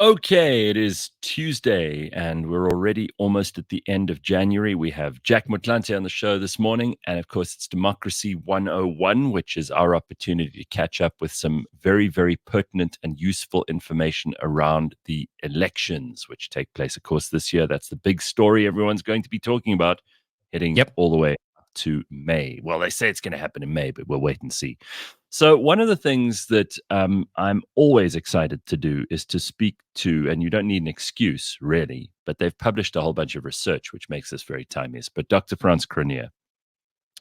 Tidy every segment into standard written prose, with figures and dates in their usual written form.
Okay, it is Tuesday, and we're already almost at the end of January. We have Jack Motlanthe on the show this morning, and of course, it's Democracy 101, which is our opportunity to catch up with some very, very pertinent and useful information around the elections, which take place, of course, this year. That's the big story everyone's going to be talking about, heading Yep. all the way up to May. Well, they say it's going to happen in May, but we'll wait and see. So one of the things that I'm always excited to do is to speak to, and you don't need an excuse really, but they've published a whole bunch of research which makes this very timeless. But Dr. Frans Cronje,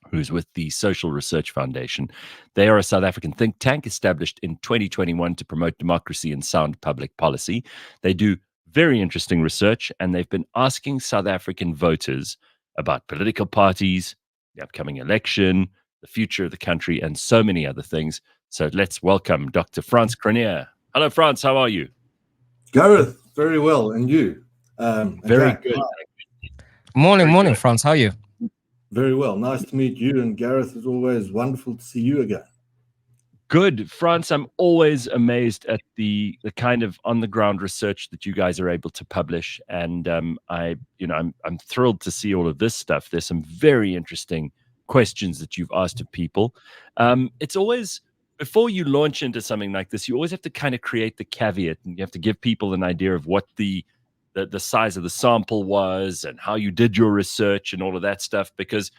who's with the Social Research Foundation, they are a South African think tank established in 2021 to promote democracy and sound public policy. They do very interesting research, and they've been asking South African voters about political parties, the upcoming election, the future of the country, and so many other things. So let's welcome Dr. Frans Cronje. Hello, Frans. How are you? Gareth, very well. And you? Very Jack, good. Morning, Frans. How are you? Very well. Nice to meet you. And Gareth, it's always wonderful to see you again. Good. Frans, I'm always amazed at the kind of on the ground research that you guys are able to publish. And I'm thrilled to see all of this stuff. There's some very interesting questions that you've asked of people. It's always, before you launch into something like this, you always have to kind of create the caveat, and you have to give people an idea of what the size of the sample was and how you did your research and all of that stuff, because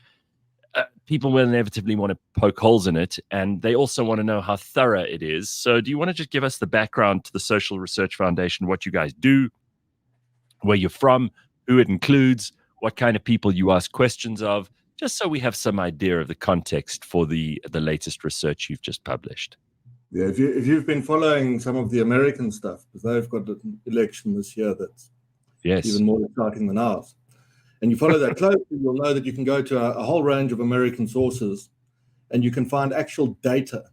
people will inevitably want to poke holes in it, and they also want to know how thorough it is. So do you want to just give us the background to the Social Research Foundation, what you guys do, where you're from, who it includes, what kind of people you ask questions of, just so we have some idea of the context for the latest research you've just published? Yeah, if you've been following some of the American stuff, because they've got an election this year that's even more exciting than ours, and you follow that closely, you'll know that you can go to a whole range of American sources, and you can find actual data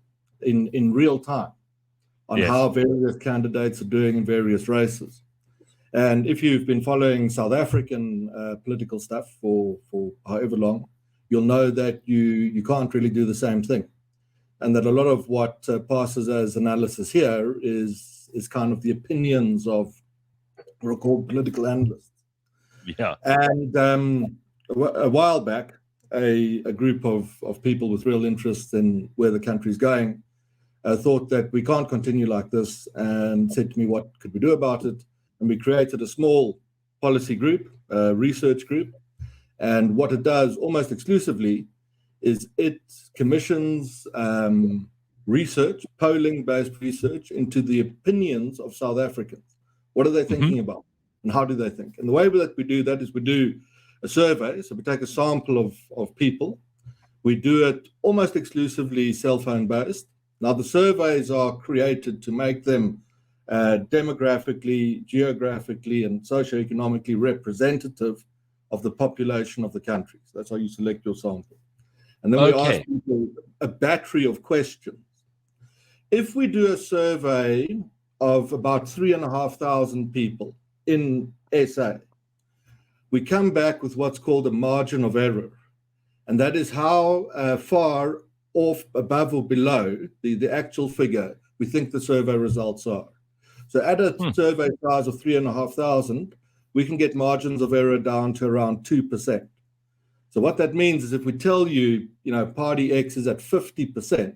in real time on how various candidates are doing in various races. And if you've been following South African political stuff for however long, you'll know that you can't really do the same thing. And that a lot of what passes as analysis here is kind of the opinions of what are called political analysts. Yeah. And a while back, a group of people with real interest in where the country's going thought that we can't continue like this, and said to me, what could we do about it? And we created a small policy group, research group. And what it does almost exclusively is it commissions research, polling-based research into the opinions of South Africans. What are they thinking about? And how do they think? And the way that we do that is we do a survey. So we take a sample of people. We do it almost exclusively cell phone based. Now the surveys are created to make them demographically, geographically, and socioeconomically representative of the population of the country. So that's how you select your sample. And then we ask people a battery of questions. If we do a survey of about 3,500 people in SA, we come back with what's called a margin of error. And that is how far off, above or below the actual figure we think the survey results are. So at a survey size of 3,500, we can get margins of error down to around 2%. So what that means is if we tell you, party X is at 50%,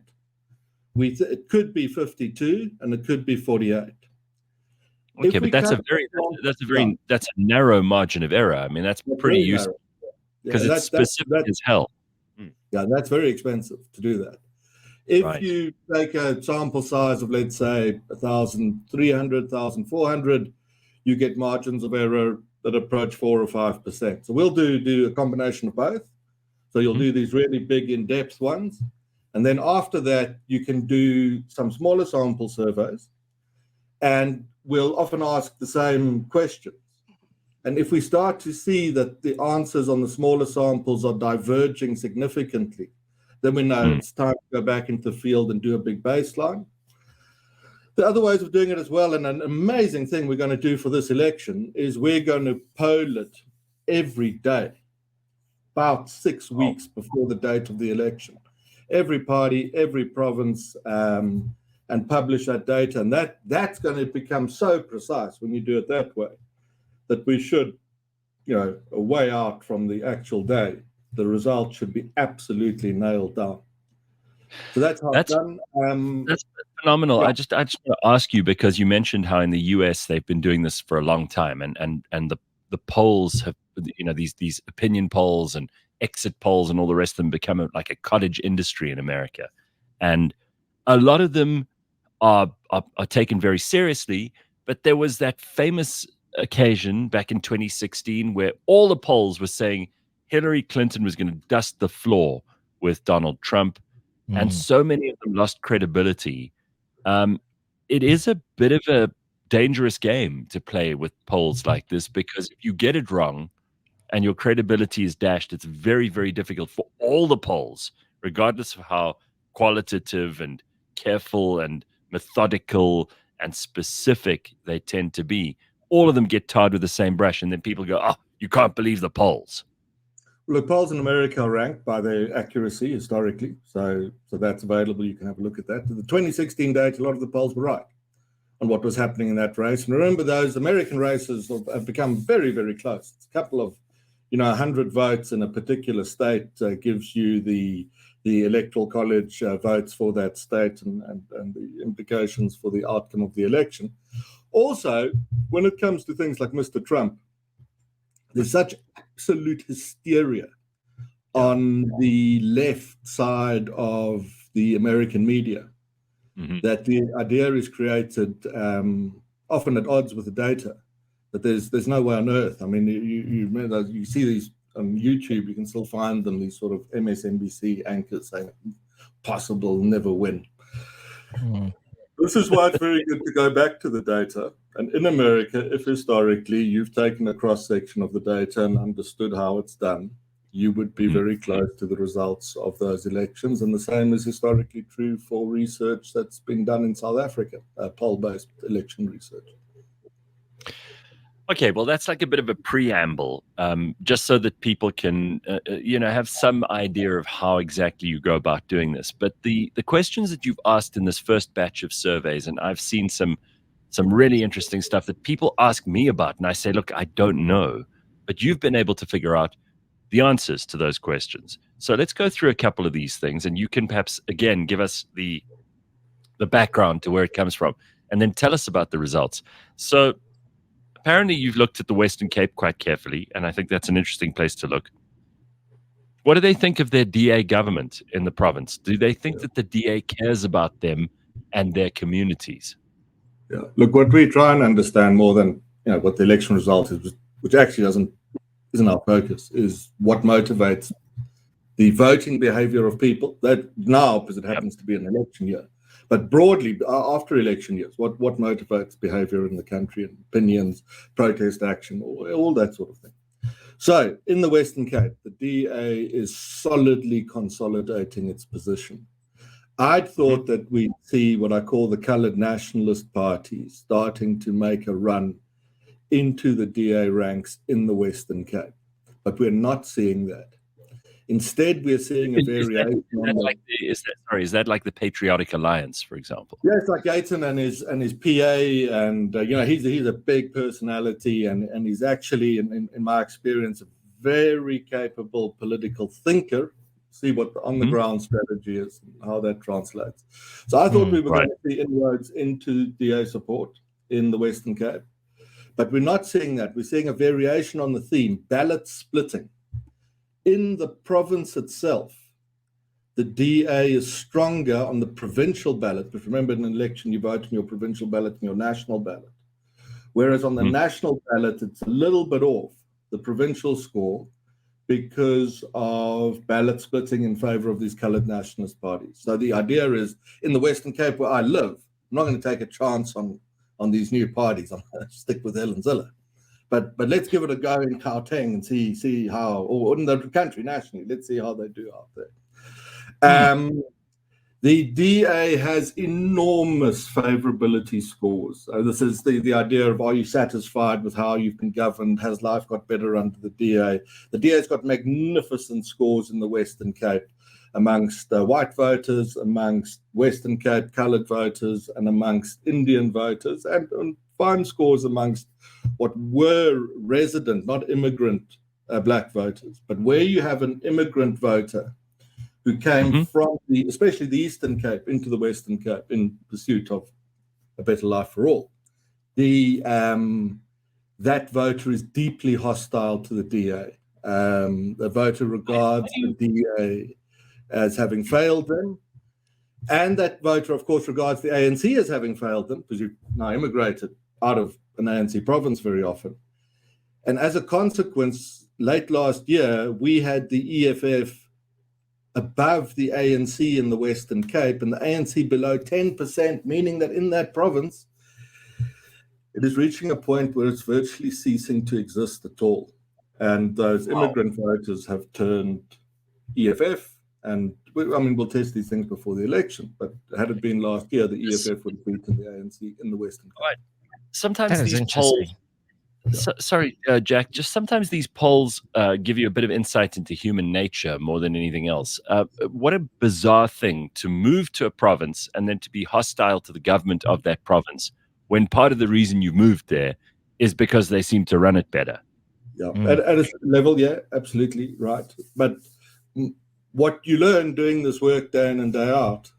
it could be 52 and it could be 48. Okay, but that's a narrow margin of error. I mean, that's pretty useful because it's specific as hell. Yeah, that's very expensive to do that. If you take a sample size of, let's say, 1,300, 1,400, you get margins of error that approach 4 or 5%. So we'll do a combination of both. So you'll do these really big in-depth ones. And then after that, you can do some smaller sample surveys. And we'll often ask the same questions. And if we start to see that the answers on the smaller samples are diverging significantly, then we know it's time to go back into the field and do a big baseline. The other ways of doing it as well, and an amazing thing we're going to do for this election, is we're going to poll it every day, about 6 weeks before the date of the election. Every party, every province and publish that data. And that's going to become so precise when you do it that way, that we should, way out from the actual day, the result should be absolutely nailed down. So that's how it's done. That's phenomenal. Yeah. I just want to ask you, because you mentioned how in the US they've been doing this for a long time, and the polls have, these opinion polls and exit polls and all the rest of them become like a cottage industry in America, and a lot of them are taken very seriously. But there was that famous occasion back in 2016 where all the polls were saying Hillary Clinton was going to dust the floor with Donald Trump, and so many of them lost credibility. It is a bit of a dangerous game to play with polls like this, because if you get it wrong and your credibility is dashed, it's very, very difficult for all the polls, regardless of how qualitative and careful and methodical and specific they tend to be. All of them get tarred with the same brush, and then people go, "Oh, you can't believe the polls." Look, polls in America are ranked by their accuracy historically, so that's available. You can have a look at that. The 2016 data, a lot of the polls were right on what was happening in that race. And remember, those American races have become very, very close. It's a couple of, 100 votes in a particular state gives you the electoral college votes for that state and the implications for the outcome of the election. Also, when it comes to things like Mr. Trump, there's such absolute hysteria on the left side of the American media that the idea is created, often at odds with the data, that there's no way on earth. I mean, you see these on YouTube, you can still find them, these sort of MSNBC anchors saying, possible, never win. This is why it's very good to go back to the data. And in America, if historically you've taken a cross-section of the data and understood how it's done, you would be very close to the results of those elections. And the same is historically true for research that's been done in South Africa, poll-based election research. Okay, well, that's like a bit of a preamble, just so that people can, have some idea of how exactly you go about doing this. But the questions that you've asked in this first batch of surveys, and I've seen some really interesting stuff that people ask me about, and I say, look, I don't know, but you've been able to figure out the answers to those questions. So let's go through a couple of these things, and you can perhaps, again, give us the background to where it comes from, and then tell us about the results. So apparently you've looked at the Western Cape quite carefully, and I think that's an interesting place to look. What do they think of their DA government in the province? Do they think that the DA cares about them and their communities? Yeah. Look, what we try and understand more than what the election result is, which actually isn't our focus, is what motivates the voting behavior of people. That now, because it happens to be an election year, but broadly after election years, what motivates behavior in the country, and opinions, protest action, all that sort of thing. So in the Western Cape, the DA is solidly consolidating its position. I'd thought that we'd see what I call the coloured nationalist parties starting to make a run into the DA ranks in the Western Cape, but we're not seeing that. Instead, we're seeing a variation. Is that like the Patriotic Alliance, for example? Yeah, it's like Gayton and his PA, and he's a big personality, and he's actually, in my experience, a very capable political thinker. See what the on-the-ground strategy is and how that translates. So I thought we were going to see inroads into DA support in the Western Cape, but we're not seeing that. We're seeing a variation on the theme, ballot splitting. In the province itself, the DA is stronger on the provincial ballot, but remember, in an election, you vote on your provincial ballot and your national ballot. Whereas on the national ballot, it's a little bit off the provincial score because of ballot splitting in favor of these coloured nationalist parties. So the idea is, in the Western Cape where I live, I'm not going to take a chance on these new parties. I'm going to stick with Helen Zille. But let's give it a go in Gauteng and see how, or in the country nationally, let's see how they do out there. The DA has enormous favorability scores. This is the idea of, are you satisfied with how you've been governed? Has life got better under the DA? The DA's got magnificent scores in the Western Cape. amongst white voters, amongst Western Cape coloured voters, and amongst Indian voters, and fine scores amongst what were resident, not immigrant, black voters. But where you have an immigrant voter who came from especially the Eastern Cape into the Western Cape in pursuit of a better life for all, that voter is deeply hostile to the DA. The voter regards the DA as having failed them, and that voter, of course, regards the ANC as having failed them, because you've now immigrated out of an ANC province very often. And as a consequence, late last year, we had the EFF above the ANC in the Western Cape, and the ANC below 10%, meaning that in that province, it is reaching a point where it's virtually ceasing to exist at all. And those immigrant voters have turned EFF, and we'll test these things before the election, but had it been last year, the EFF would have beaten the ANC in the Western Cape. Right. Sometimes That is these interesting. polls, Jack, just sometimes these polls give you a bit of insight into human nature more than anything else. What a bizarre thing to move to a province and then to be hostile to the government of that province, when part of the reason you moved there is because they seem to run it better. Yeah, at a level, yeah, absolutely right. But what you learn doing this work day in and day out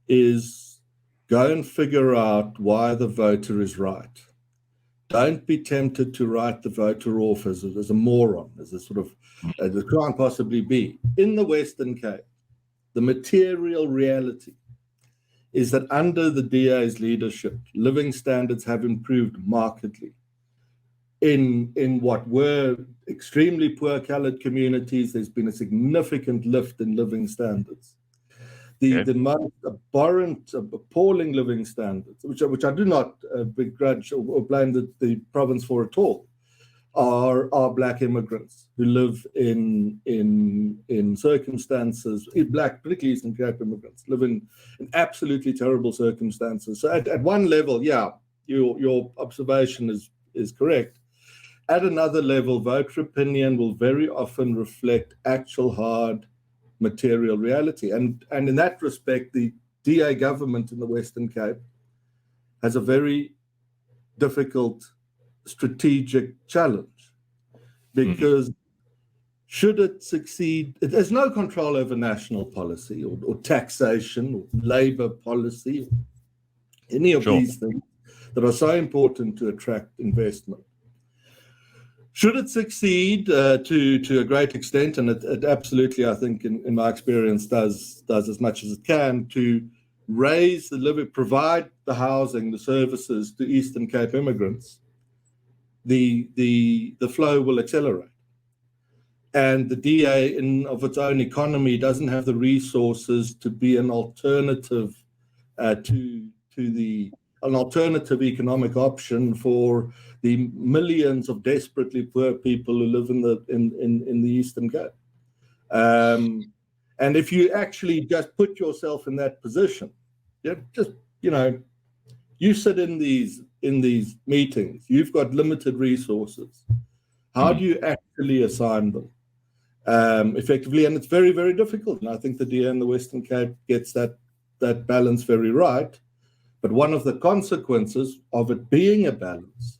is go and figure out why the voter is right. Don't be tempted to write the voter off as a moron, as a sort of, as it can't possibly be. In the Western Cape, the material reality is that under the DA's leadership, living standards have improved markedly. In what were extremely poor coloured communities, there's been a significant lift in living standards. The most abhorrent, appalling living standards, which I do not begrudge or blame the province for at all, are black immigrants who live in circumstances, black, particularly Eastern Cape immigrants, live in absolutely terrible circumstances. So at one level, yeah, your observation is correct. At another level, voter opinion will very often reflect actual hard material reality. And in that respect, the DA government in the Western Cape has a very difficult strategic challenge, because should it succeed, it has no control over national policy or taxation or labor policy, or any of these things that are so important to attract investment. Should it succeed to a great extent, and it absolutely, I think, in my experience, does as much as it can to raise the living, provide the housing, the services to Eastern Cape immigrants, the flow will accelerate. And the DA, in of its own economy, doesn't have the resources to be an alternative an alternative economic option for the millions of desperately poor people who live in the Eastern Cape. And if you actually just put yourself in that position, you sit in these meetings, you've got limited resources. How do you actually assign them effectively? And it's very, very difficult. And I think the DA in the Western Cape gets that balance very right. But one of the consequences of it being a balance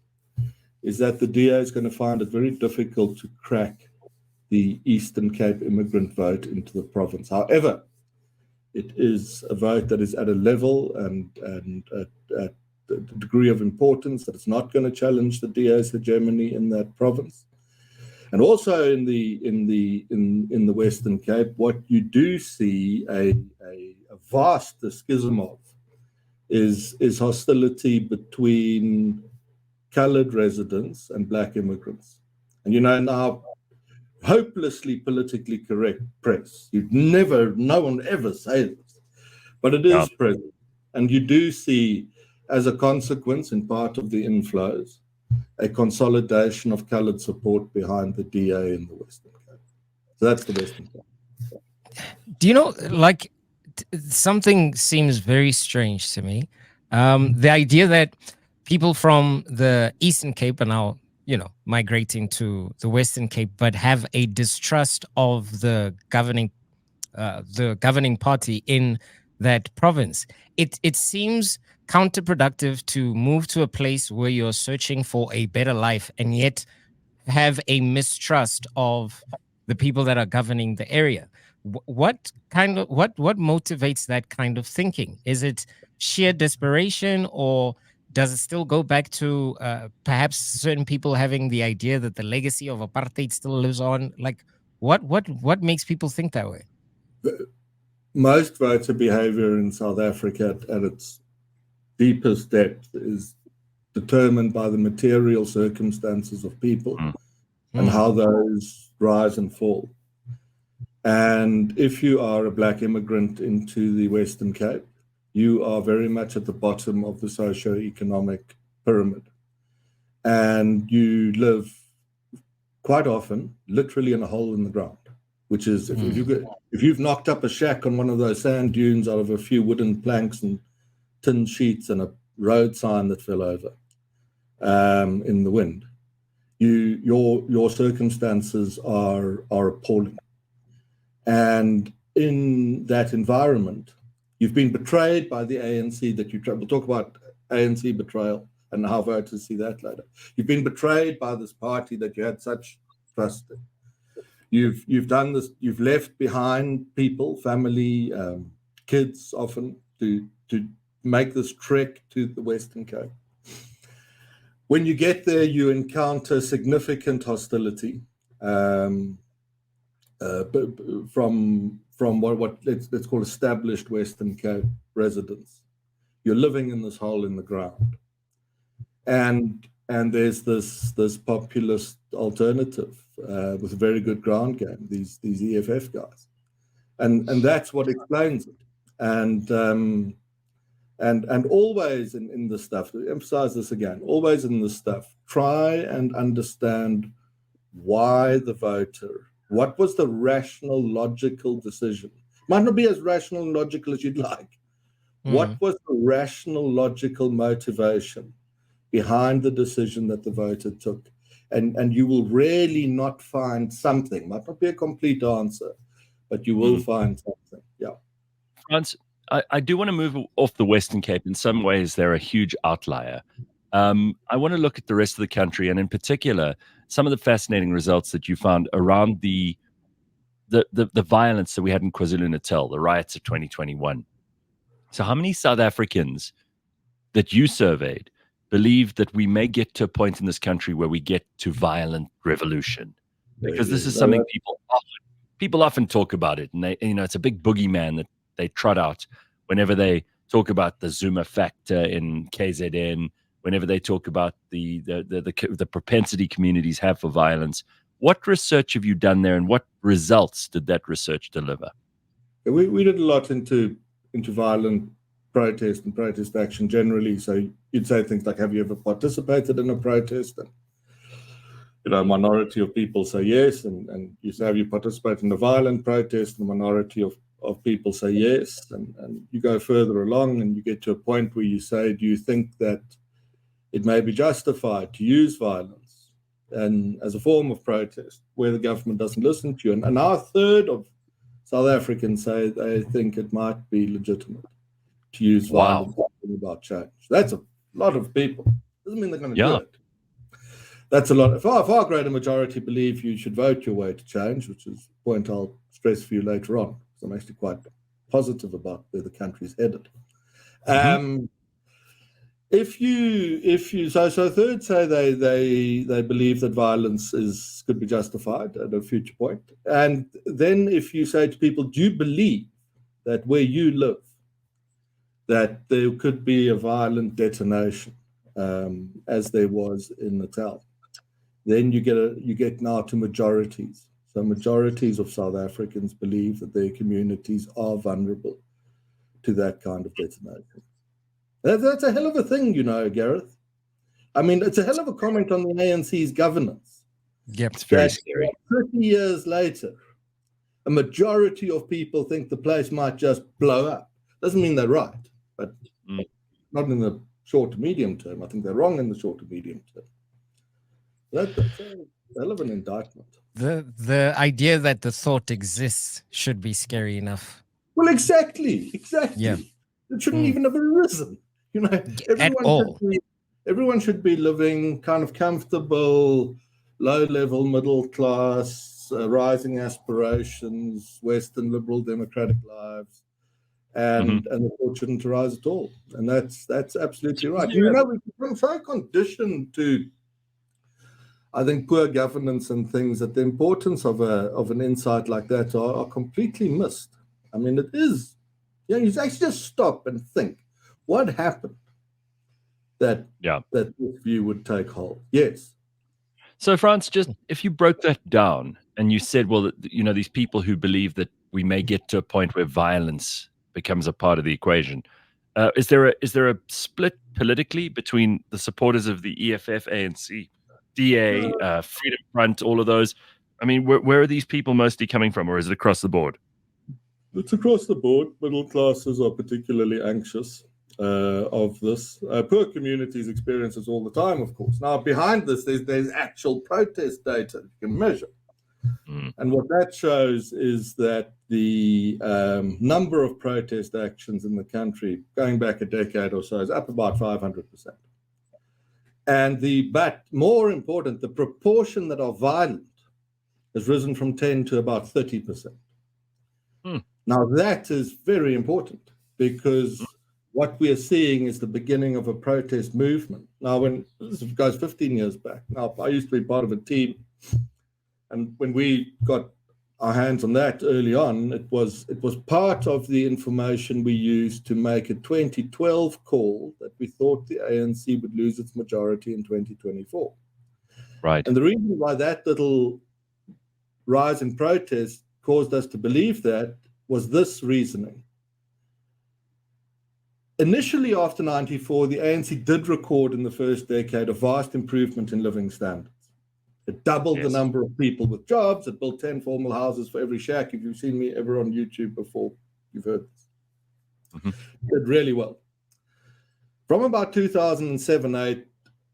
is that the DA is going to find it very difficult to crack the Eastern Cape immigrant vote into the province. However, it is a vote that is at a level and at a degree of importance that it's not going to challenge the DA's hegemony in that province. And also in the Western Cape, what you do see a vast schism of is hostility between coloured residents and black immigrants. And now hopelessly politically correct press, no one ever say this, but it is present. And you do see, as a consequence, in part of the inflows, a consolidation of coloured support behind the DA in the Western Cape. So that's the Western Cape. Do you know, something seems very strange to me. The idea that people from the Eastern Cape are now, migrating to the Western Cape, but have a distrust of the governing the governing party in that province. It seems counterproductive to move to a place where you're searching for a better life and yet have a mistrust of the people that are governing the area. What motivates that kind of thinking? Is it sheer desperation, or does it still go back to perhaps certain people having the idea that the legacy of apartheid still lives on? Like, what makes people think that way? Most voter behavior in South Africa at its deepest depth is determined by the material circumstances of people and how those rise and fall. And if you are a black immigrant into the Western Cape, you are very much at the bottom of the socio-economic pyramid. And you live quite often literally in a hole in the ground, which is if you've knocked up a shack on one of those sand dunes out of a few wooden planks and tin sheets and a road sign that fell over in the wind, your circumstances are appalling. And in that environment, you've been betrayed by the ANC that we'll talk about ANC betrayal and how voters see that later. You've been betrayed by this party that you had such trust in. You've done this, you've left behind people, family, kids often to make this trek to the Western Cape. When you get there, you encounter significant hostility from what let's call established Western Cape residents. You're living in this hole in the ground, and there's this populist alternative with a very good ground game. These EFF guys, and that's what explains it. And always in this stuff, to emphasize this again, always in this stuff, try and understand why the voter. What was the rational, logical decision? Might not be as rational and logical as you'd like. What was the rational, logical motivation behind the decision that the voter took? And you will really not find something. Might not be a complete answer, but you will find something. Yeah. Frans, I do want to move off the Western Cape. In some ways, they're a huge outlier. I want to look at the rest of the country, and in particular, some of the fascinating results that you found around the violence that we had in KwaZulu-Natal, the riots of 2021. So how many South Africans that you surveyed believe that we may get to a point in this country where we get to violent revolution? Because this is something people often talk about it, and it's a big boogeyman that they trot out whenever they talk about the Zuma factor in KZN, whenever they talk about the propensity communities have for violence. What research have you done there, and what results did that research deliver? We did a lot into violent protest and protest action generally. So you'd say things like, have you ever participated in a protest? And a minority of people say yes, and you say, have you participated in a violent protest? And a minority of people say yes, and you go further along and you get to a point where you say, do you think that it may be justified to use violence and as a form of protest where the government doesn't listen to you? And now a third of South Africans say they think it might be legitimate to use violence about change. That's a lot of people. Doesn't mean they're going to do it. That's a lot. Far greater majority believe you should vote your way to change, which is a point I'll stress for you later on. So I'm actually quite positive about where the country's headed. So third say they believe that violence could be justified at a future point. And then if you say to people, do you believe that where you live, that there could be a violent detonation, as there was in Natal, then you get now to majorities. So majorities of South Africans believe that their communities are vulnerable to that kind of detonation. That's a hell of a thing, Gareth. I mean, it's a hell of a comment on the ANC's governance. Yep, it's very scary. 30 years later, a majority of people think the place might just blow up. Doesn't mean they're right, but not in the short to medium term. I think they're wrong in the short to medium term. That's a hell of an indictment. The idea that the thought exists should be scary enough. Well, exactly. Yeah. It shouldn't even have arisen. You know, At all. everyone should be living kind of comfortable, low-level, middle class, rising aspirations, Western liberal democratic lives, and the thought shouldn't arise at all. And that's absolutely right. Yeah. You know, we've been so conditioned to, I think, poor governance and things, that the importance of an insight like that are completely missed. I mean, it is, you know, you actually just stop and think, what happened that this view would take hold? Yes. So, Frans, just if you broke that down and you said, well, you know, these people who believe that we may get to a point where violence becomes a part of the equation, is there a split politically between the supporters of the EFF, ANC, DA, Freedom Front, all of those? I mean, where are these people mostly coming from, or is it across the board? It's across the board. Middle classes are particularly anxious of this. Poor communities experience this all the time, of course. Now, behind this, there's actual protest data you can measure. And what that shows is that the number of protest actions in the country, going back a decade or so, is up about 500%. And but more important, the proportion that are violent has risen from 10 to about 30%. Now, that is very important, because what we are seeing is the beginning of a protest movement. Now, when this goes 15 years back, now I used to be part of a team, and when we got our hands on that early on, it was part of the information we used to make a 2012 call that we thought the ANC would lose its majority in 2024. Right. And the reason why that little rise in protest caused us to believe that was this reasoning. Initially, after 94, the ANC did record in the first decade a vast improvement in living standards. It doubled the number of people with jobs. It built 10 formal houses for every shack. If you've seen me ever on YouTube before, you've heard this. It did really well. From about 2007-8,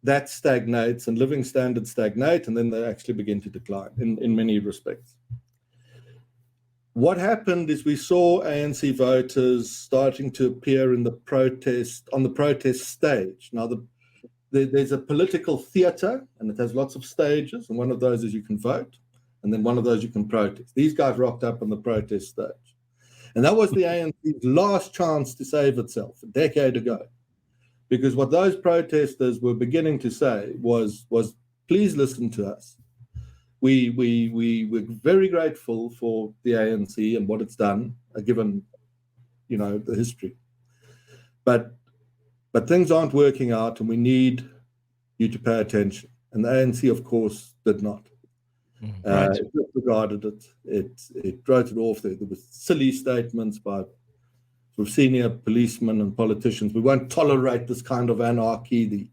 that stagnates and living standards stagnate, and then they actually begin to decline in many respects. What happened is we saw ANC voters starting to appear on the protest stage. Now, there's a political theater, and it has lots of stages, and one of those is you can vote, and then one of those you can protest. These guys rocked up on the protest stage. And that was the ANC's last chance to save itself a decade ago. Because what those protesters were beginning to say was please listen to us. We're very grateful for the ANC and what it's done, given, you know, the history. But things aren't working out, and we need you to pay attention. And the ANC, of course, did not. It disregarded it. It wrote it off. There were silly statements by senior policemen and politicians. We won't tolerate this kind of anarchy.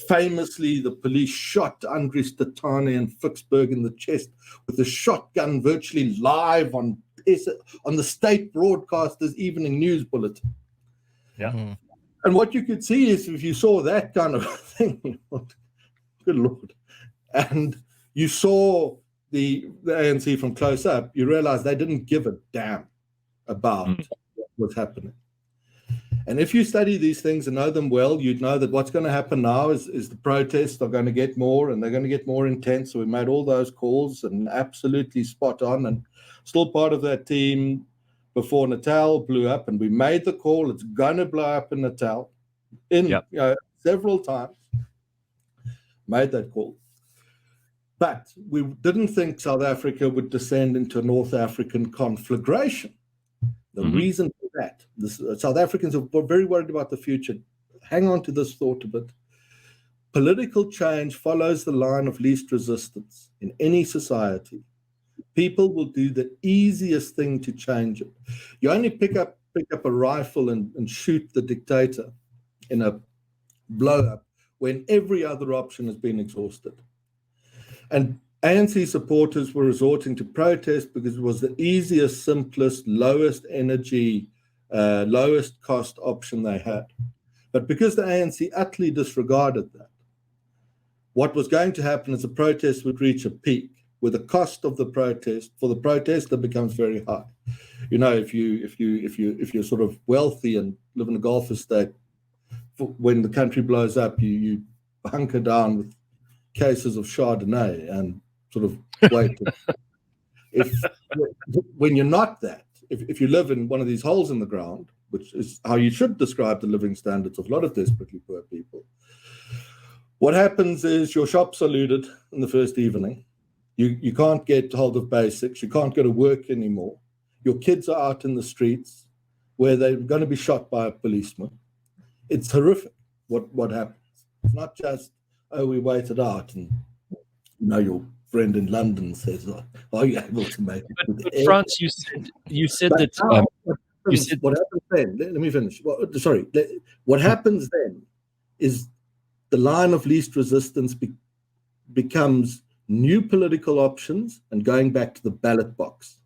Famously, the police shot Andries Tatane in Vicksburg in the chest with a shotgun virtually live on the state broadcaster's evening news bulletin. Yeah. And what you could see is, if you saw that kind of thing, good Lord, and you saw the ANC from close up, you realize they didn't give a damn about what was happening. And if you study these things and know them well, you'd know that what's going to happen now is the protests are going to get more, and they're going to get more intense. So we made all those calls, and absolutely spot on, and still part of that team before Natal blew up, and we made the call. It's going to blow up in Natal several times. Made that call. But we didn't think South Africa would descend into a North African conflagration. The reason for that, South Africans are very worried about the future. Hang on to this thought a bit. Political change follows the line of least resistance in any society. People will do the easiest thing to change it. You only pick up a rifle and shoot the dictator in a blow-up when every other option has been exhausted. And ANC supporters were resorting to protest because it was the easiest, simplest, lowest energy, lowest cost option they had. But because the ANC utterly disregarded that, what was going to happen is the protest would reach a peak where the cost of the protest for the protester becomes very high. If you're sort of wealthy and live in a Gulf estate, when the country blows up, you hunker down with cases of Chardonnay and sort of wait. When you're not that, if you live in one of these holes in the ground, which is how you should describe the living standards of a lot of desperately poor people, what happens is your shops are looted in the first evening. You can't get hold of basics. You can't go to work anymore. Your kids are out in the streets where they're going to be shot by a policeman. It's horrific what happens. It's not just, we waited out and your friend in London says, are you able to make it? But Frans, you said that what happens then, let me finish. What happens then is the line of least resistance becomes new political options and going back to the ballot box.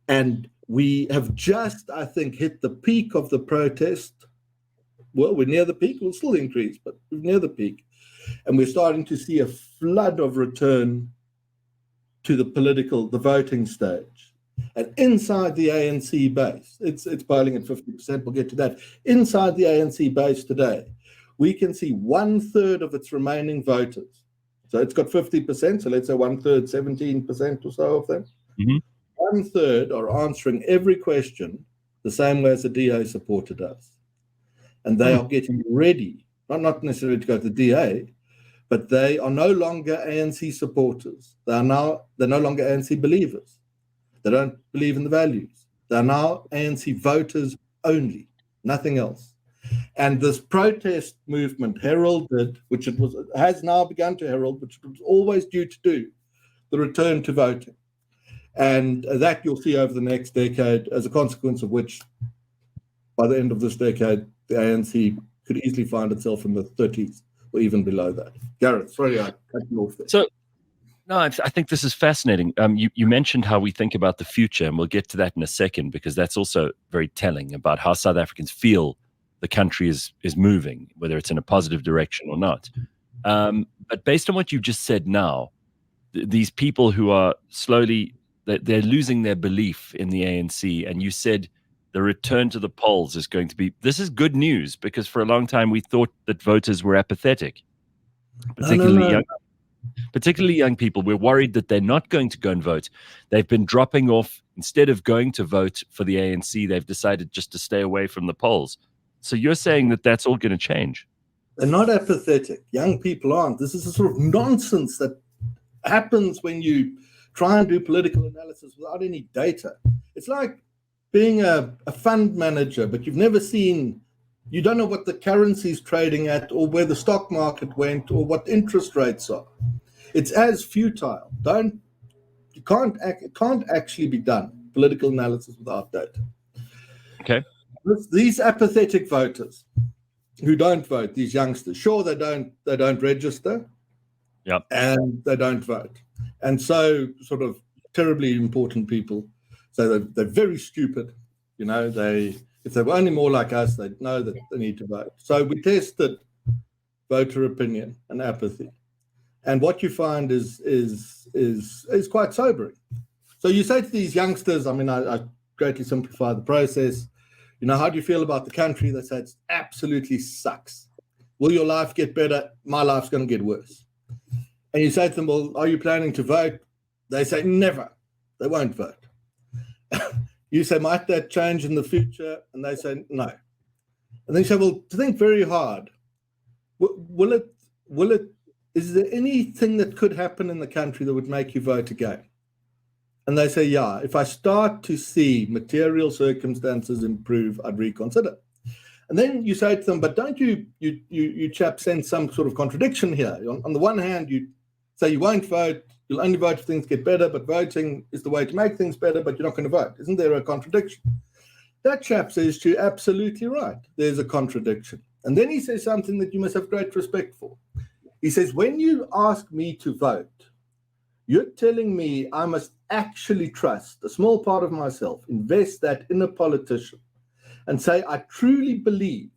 And we have just, I think, hit the peak of the protest. Well, we're near the peak. We'll still increase, but we're near the peak. And we're starting to see a flood of return to the voting stage. And inside the ANC base, it's polling at 50%. We'll get to that. Inside the ANC base today, we can see 1/3 of its remaining voters. So it's got 50%. So let's say 1/3, 17% or so of them. Mm-hmm. 1/3 are answering every question the same way as the DA supporter does. And they are getting ready, not necessarily to go to the DA, but they are no longer ANC supporters. They're no longer ANC believers. They don't believe in the values. They're now ANC voters only, nothing else. And this protest movement heralded, which has now begun to herald, which it was always due to do, the return to voting. And that you'll see over the next decade, as a consequence of which, by the end of this decade, the ANC could easily find itself in the 30s or even below that. Gareth, sorry, I cut you off there. So, no, I think this is fascinating. You mentioned how we think about the future, and we'll get to that in a second, because that's also very telling about how South Africans feel the country is moving, whether it's in a positive direction or not. But based on what you just said now, these people who are slowly, they're losing their belief in the ANC, and you said the return to the polls is going to be, this is good news, because for a long time we thought that voters were apathetic, particularly young people. We're worried that they're not going to go and vote. They've been dropping off. Instead of going to vote for the ANC, they've decided just to stay away from the polls. So you're saying that that's all going to change? They're not apathetic. Young people aren't. This is the sort of nonsense that happens when you try and do political analysis without any data. It's like being a fund manager, but you've never seen, you don't know what the currency is trading at, or where the stock market went, or what interest rates are. It's as futile. It can't actually be done, political analysis, without data. Okay. These apathetic voters who don't vote, these youngsters, sure, they don't register, yep, and they don't vote. And so sort of terribly important people, so they're very stupid, if they were only more like us, they'd know that they need to vote. So we tested voter opinion and apathy. And what you find is quite sobering. So you say to these youngsters, I greatly simplify the process, how do you feel about the country? They say it absolutely sucks. Will your life get better? My life's going to get worse. And you say to them, well, are you planning to vote? They say never. They won't vote. You say, might that change in the future? And they say no. And then you say, well, to think very hard, is there anything that could happen in the country that would make you vote again? And they say, yeah, if I start to see material circumstances improve, I'd reconsider. And then you say to them, but don't you chaps sense some sort of contradiction here? On the one hand, you say you won't vote, you'll only vote if things get better, but voting is the way to make things better, but you're not going to vote. Isn't there a contradiction? That chap says you're absolutely right. There's a contradiction. And then he says something that you must have great respect for. He says, when you ask me to vote, you're telling me I must actually trust a small part of myself, invest that in a politician, and say, I truly believe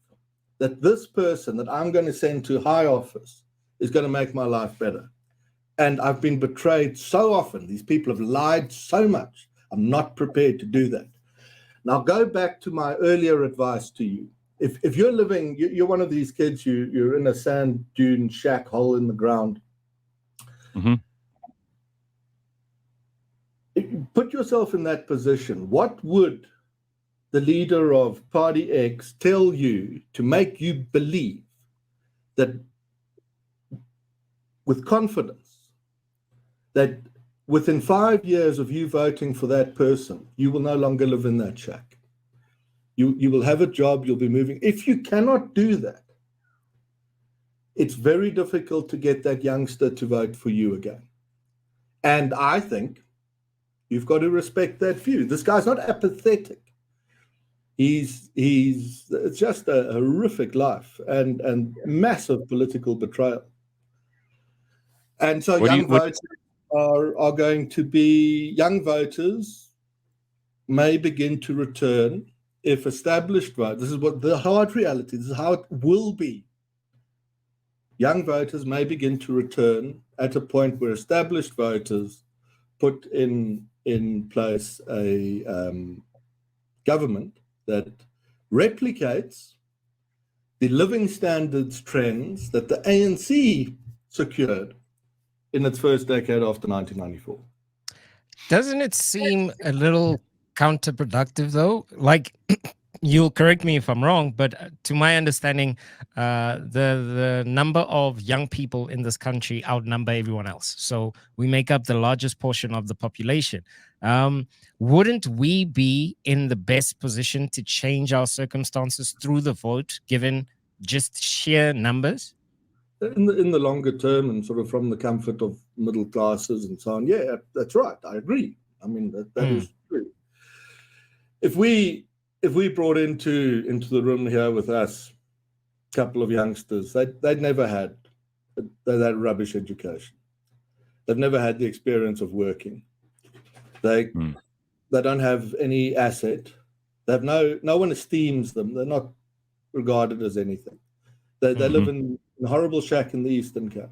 that this person that I'm going to send to high office is going to make my life better. And I've been betrayed so often. These people have lied so much. I'm not prepared to do that. Now, go back to my earlier advice to you. If you're living, you're one of these kids, you're in a sand dune shack, hole in the ground. Mm-hmm. Put yourself in that position. What would the leader of Party X tell you to make you believe that with confidence that within 5 years of you voting for that person, you will no longer live in that shack? You will have a job, you'll be moving. If you cannot do that, it's very difficult to get that youngster to vote for you again. And I think you've got to respect that view. This guy's not apathetic. It's just a horrific life and massive political betrayal. And so young voters are going to be, young voters may begin to return if established voters, this is what the hard reality, this is how it will be. Young voters may begin to return at a point where established voters put in place a government that replicates the living standards trends that the ANC secured in its first decade after 1994. Doesn't it seem a little counterproductive, though? Like, you'll correct me if I'm wrong, but to my understanding, the number of young people in this country outnumber everyone else. So we make up the largest portion of the population. Wouldn't we be in the best position to change our circumstances through the vote, given just sheer numbers? In the longer term, and sort of from the comfort of middle classes and so on, yeah, that's right. I agree. I mean, that is true. If we brought into the room here with us a couple of youngsters, they'd never had that rubbish education. They've never had the experience of working. They don't have any asset. They have no one esteems them. They're not regarded as anything. They live in a horrible shack in the Eastern Cape.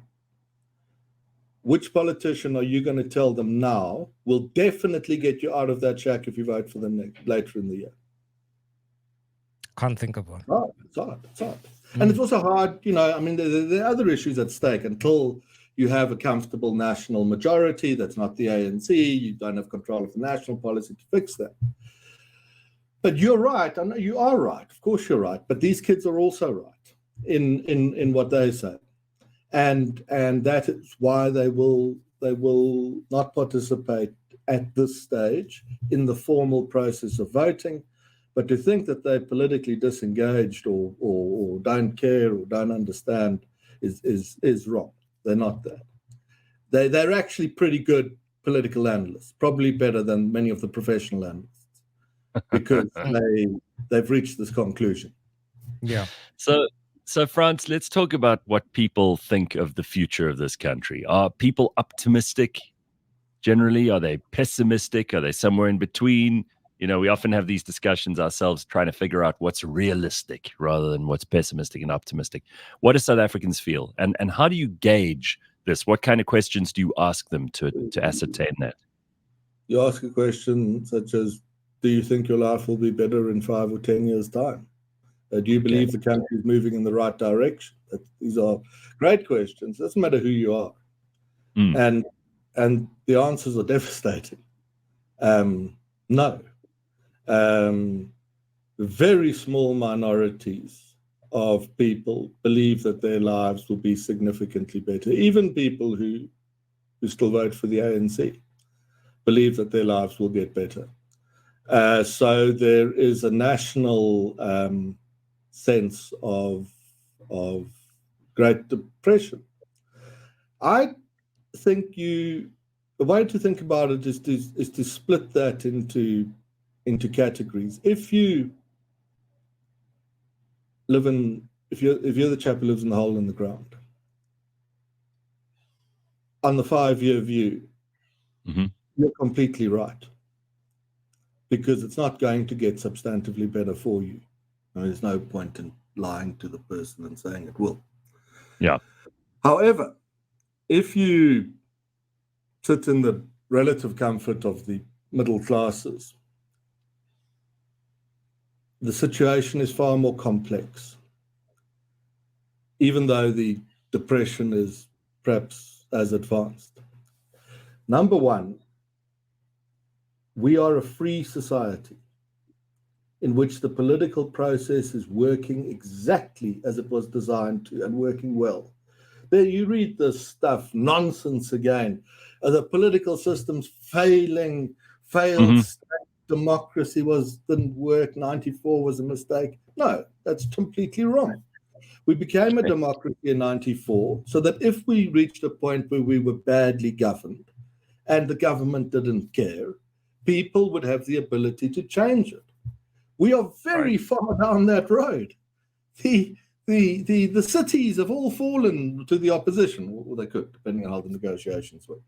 Which politician are you going to tell them now will definitely get you out of that shack if you vote for them later in the year? Can't think of one. Oh, it's hard. And it's also hard, I mean, there are other issues at stake. Until you have a comfortable national majority, that's not the ANC, you don't have control of the national policy to fix that. But you're right. I know you are right. Of course you're right. But these kids are also right in what they say. And that is why they will not participate at this stage in the formal process of voting. But to think that they're politically disengaged or don't care or don't understand is wrong. They're not that. They're actually pretty good political analysts, probably better than many of the professional analysts, because they've reached this conclusion. Yeah. So Frans, let's talk about what people think of the future of this country. Are people optimistic generally? Are they pessimistic? Are they somewhere in between? We often have these discussions ourselves trying to figure out what's realistic rather than what's pessimistic and optimistic. What do South Africans feel? And how do you gauge this? What kind of questions do you ask them to ascertain that? You ask a question such as, do you think your life will be better in 5 or 10 years' time? Do you believe the country is moving in the right direction? These are great questions. It doesn't matter who you are. And the answers are devastating. No. Very small minorities of people believe that their lives will be significantly better. Even people who still vote for the ANC believe that their lives will get better. So there is a national sense of Great Depression. I think the way to think about it is to split that into categories. If you're the chap who lives in the hole in the ground, on the 5-year view, you're completely right, because it's not going to get substantively better for you. There's no point in lying to the person and saying it will. Yeah. However, if you sit in the relative comfort of the middle classes, the situation is far more complex, even though the depression is perhaps as advanced. Number one, we are a free society in which the political process is working exactly as it was designed to and working well. There you read this stuff, nonsense again. The political system's failed state democracy didn't work, 94 was a mistake. No, that's completely wrong. We became a democracy in 94 so that if we reached a point where we were badly governed and the government didn't care, people would have the ability to change it. We are very far down that road. The cities have all fallen to the opposition, or they could, depending on how the negotiations went.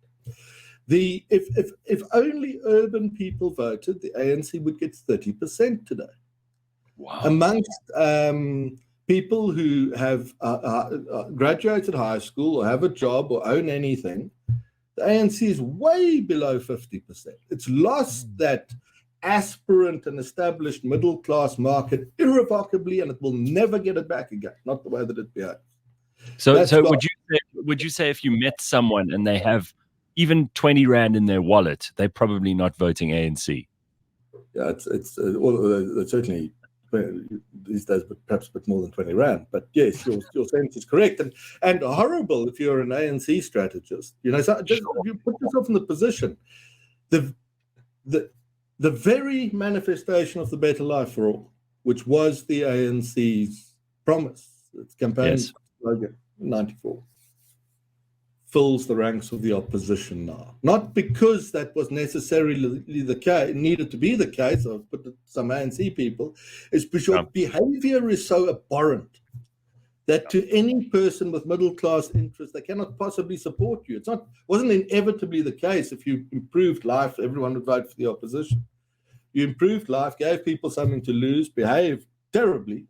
If only urban people voted, the ANC would get 30% today. Wow. Amongst people who have graduated high school or have a job or own anything, the ANC is way below 50%. It's lost that aspirant and established middle-class market irrevocably, and it will never get it back again, not the way that it behaves. So would you say if you met someone and they have even 20 Rand in their wallet, they're probably not voting ANC? Yeah, it's certainly these days, but perhaps a bit more than 20 Rand. But yes, your sense is correct, and horrible if you're an ANC strategist. So just you put yourself in the position, the very manifestation of the better life for all, which was the ANC's promise, its campaign slogan in 94, fills the ranks of the opposition now. Not because that was necessarily the case, needed to be the case, I've put some ANC people, it's because your behavior is so abhorrent that to any person with middle-class interests, they cannot possibly support you. Wasn't inevitably the case. If you improved life, everyone would vote for the opposition. You improved life, gave people something to lose, behaved terribly,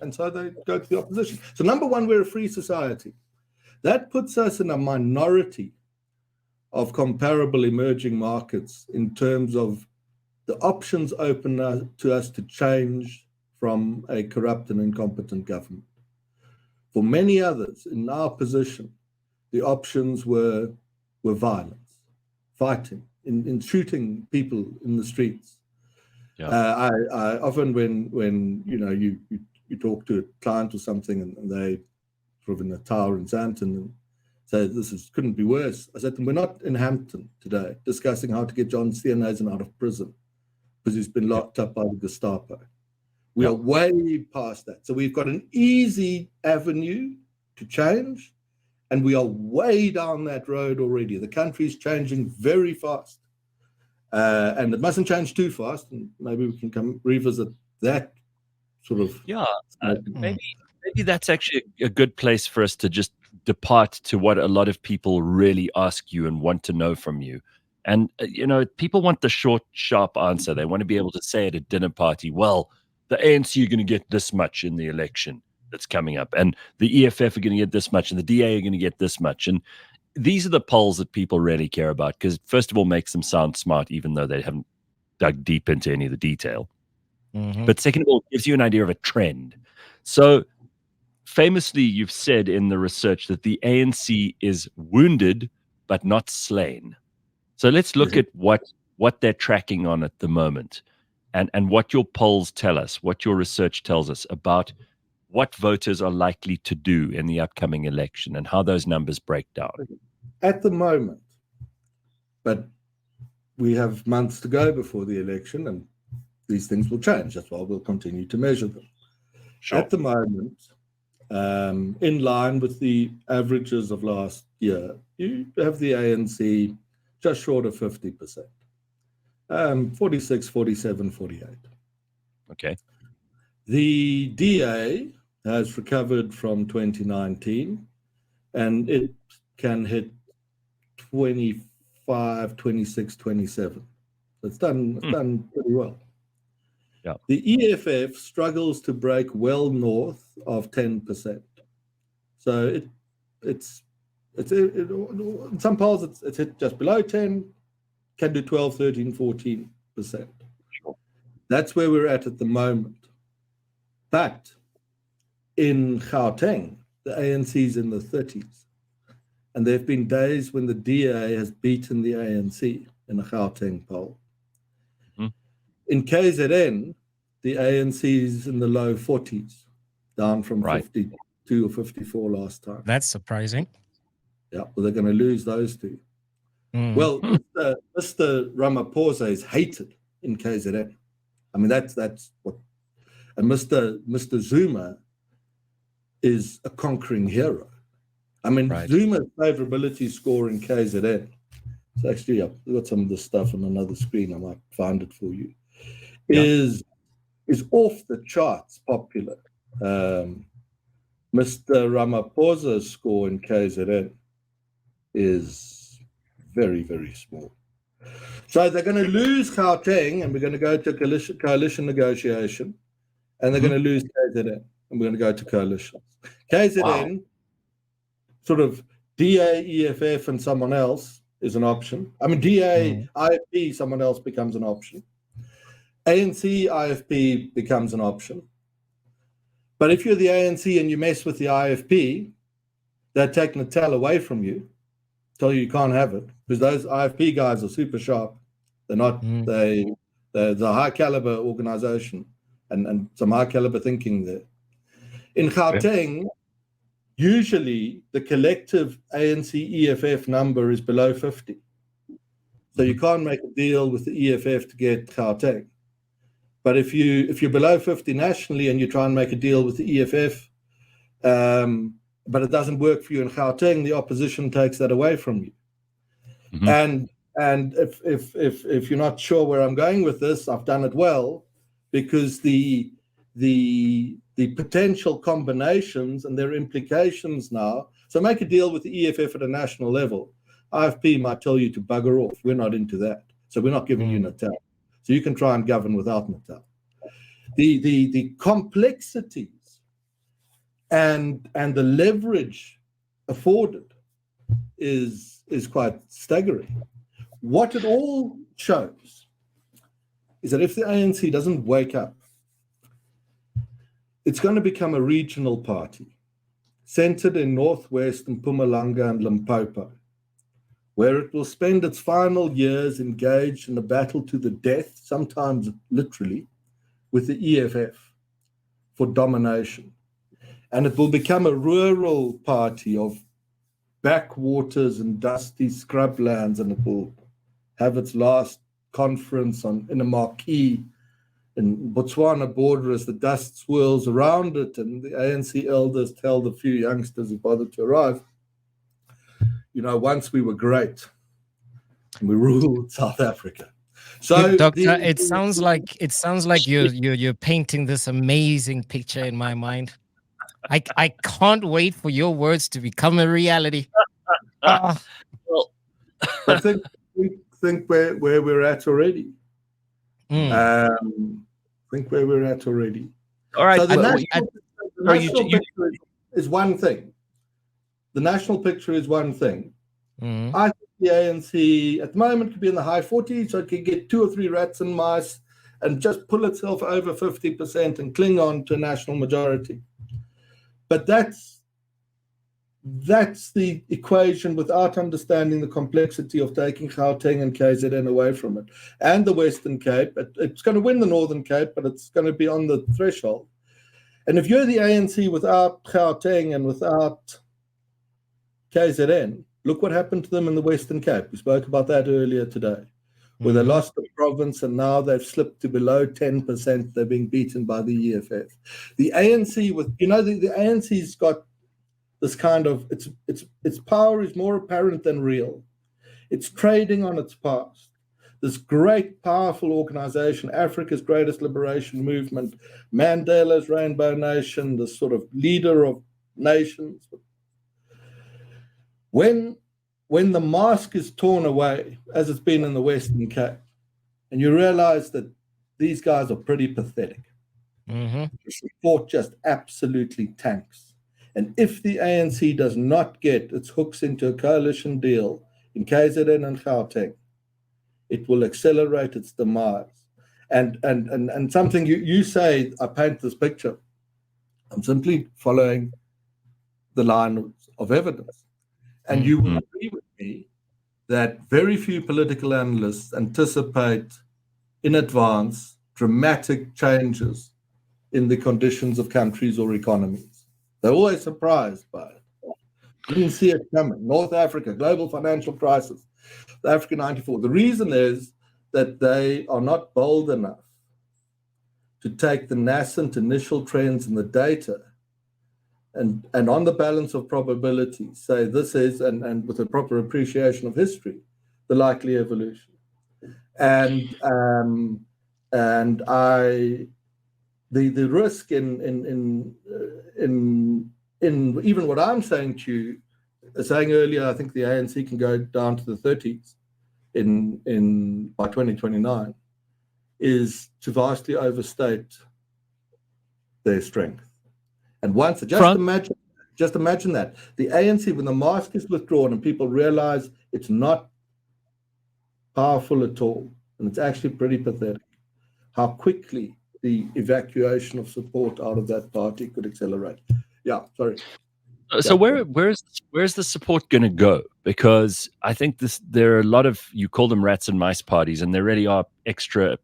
and so they go to the opposition. So number one, we're a free society. That puts us in a minority of comparable emerging markets in terms of the options open to us to change from a corrupt and incompetent government. For many others in our position, the options were violence, fighting, in shooting people in the streets. Yeah. I often when you talk to a client or something and they sort of in a tower in Sandton and say couldn't be worse. I said to them, we're not in Hampton today discussing how to get John Steenhuisen out of prison because he's been locked up by the Gestapo. We are way past that. So we've got an easy avenue to change, and we are way down that road already. The country's changing very fast. And it mustn't change too fast, and maybe we can revisit that sort of. Yeah, maybe that's actually a good place for us to just depart to what a lot of people really ask you and want to know from you. And, people want the short, sharp answer. They want to be able to say at a dinner party, well, the ANC are going to get this much in the election that's coming up, and the EFF are going to get this much, and the DA are going to get this much. And these are the polls that people really care about because, first of all, makes them sound smart, even though they haven't dug deep into any of the detail. Mm-hmm. But second of all, it gives you an idea of a trend. So famously, you've said in the research that the ANC is wounded but not slain. So let's look at what they're tracking on at the moment and what your polls tell us, what your research tells us about what voters are likely to do in the upcoming election and how those numbers break down. At the moment, but we have months to go before the election and these things will change. That's why we'll continue to measure them. Sure. At the moment, in line with the averages of last year, you have the ANC just short of 50%. 46, 47, 48. Okay. The DA has recovered from 2019 and it can hit 25, 26, 27. It's done pretty well. Yeah. The EFF struggles to break well north of 10%. So in some polls it's hit just below 10, can do 12, 13, 14%. Sure. That's where we're at the moment. But in Gauteng, the ANC's in the 30s. And there have been days when the DA has beaten the ANC in a Gauteng poll. Mm-hmm. In KZN, the ANC's in the low 40s, down from 52 or 54 last time. That's surprising. Yeah, well, they're going to lose those two. Well, Mr. Ramaphosa is hated in KZN. I mean, that's what. And Mr. Zuma is a conquering hero. I mean, Zuma's favorability score in KZN. So actually, I've got some of this stuff on another screen. I might find it for you. Is off the charts popular. Mr. Ramaphosa's score in KZN is very, very small. So they're going to lose Gauteng, and we're going to go to coalition negotiation, and they're going to lose KZN, and we're going to go to coalitions. KZN, sort of DA, EFF, and someone else is an option. I mean, DA, IFP, someone else becomes an option. ANC, IFP becomes an option. But if you're the ANC and you mess with the IFP, they're taking the tail away from you, tell you can't have it, because those IFP guys are super sharp. They're not, they're a high caliber organization and some high caliber thinking there. In Gauteng, usually the collective ANC EFF number is below 50. So you can't make a deal with the EFF to get Gauteng. But if you're below 50 nationally and you try and make a deal with the EFF, but it doesn't work for you in Gauteng, the opposition takes that away from you. And if you're not sure where I'm going with this, I've done it well, because the potential combinations and their implications now. So make a deal with the EFF at a national level. IFP might tell you to bugger off. We're not into that. So we're not giving you Natal. So you can try and govern without Natal. The complexities and the leverage afforded is quite staggering. What it all shows is that if the ANC doesn't wake up, it's going to become a regional party centered in Northwest and Mpumalanga and Limpopo, where it will spend its final years engaged in a battle to the death, sometimes literally, with the EFF for domination. And it will become a rural party of backwaters and dusty scrublands, and it will have its last conference in a marquee in Botswana border as the dust swirls around it, and the ANC elders tell the few youngsters who bothered to arrive, once we were great and we ruled South Africa. So, Doctor, it sounds like you're painting this amazing picture in my mind. I can't wait for your words to become a reality. But think where we're at already. Think where we're at already. All right. So the national picture is one thing. The national picture is one thing. I think the ANC at the moment could be in the high 40s, so it could get 2 or 3 rats and mice and just pull itself over 50% and cling on to a national majority. But that's the equation without understanding the complexity of taking Gauteng and KZN away from it. And the Western Cape, it's going to win the Northern Cape, but it's going to be on the threshold. And if you're the ANC without Gauteng and without KZN, look what happened to them in the Western Cape. We spoke about that earlier today, where they lost the province and now they've slipped to below 10%. They're being beaten by the EFF. The ANC the ANC's got this kind of, its power is more apparent than real. It's trading on its past. This great, powerful organization, Africa's greatest liberation movement, Mandela's Rainbow Nation, the sort of leader of nations. When the mask is torn away, as it's been in the Western Cape, and you realize that these guys are pretty pathetic. The support just absolutely tanks. And if the ANC does not get its hooks into a coalition deal in KZN and Gauteng, it will accelerate its demise. And something you say, I paint this picture. I'm simply following the line of evidence. And you will agree with me that very few political analysts anticipate in advance dramatic changes in the conditions of countries or economies. They're always surprised by it. Didn't see it coming. North Africa, global financial crisis, the Africa 94. The reason is that they are not bold enough to take the nascent initial trends in the data and on the balance of probability, say this is, and with a proper appreciation of history, the likely evolution. And the risk in even what I'm saying to you, saying earlier, I think the ANC can go down to the 30s by 2029, is to vastly overstate their strength. And once, just imagine that the ANC, when the mask is withdrawn and people realize it's not powerful at all, and it's actually pretty pathetic, how quickly the evacuation of support out of that party could accelerate. Yeah, sorry. So where's the support going to go? Because I think there are a lot of, you call them rats and mice parties, and there really are extra,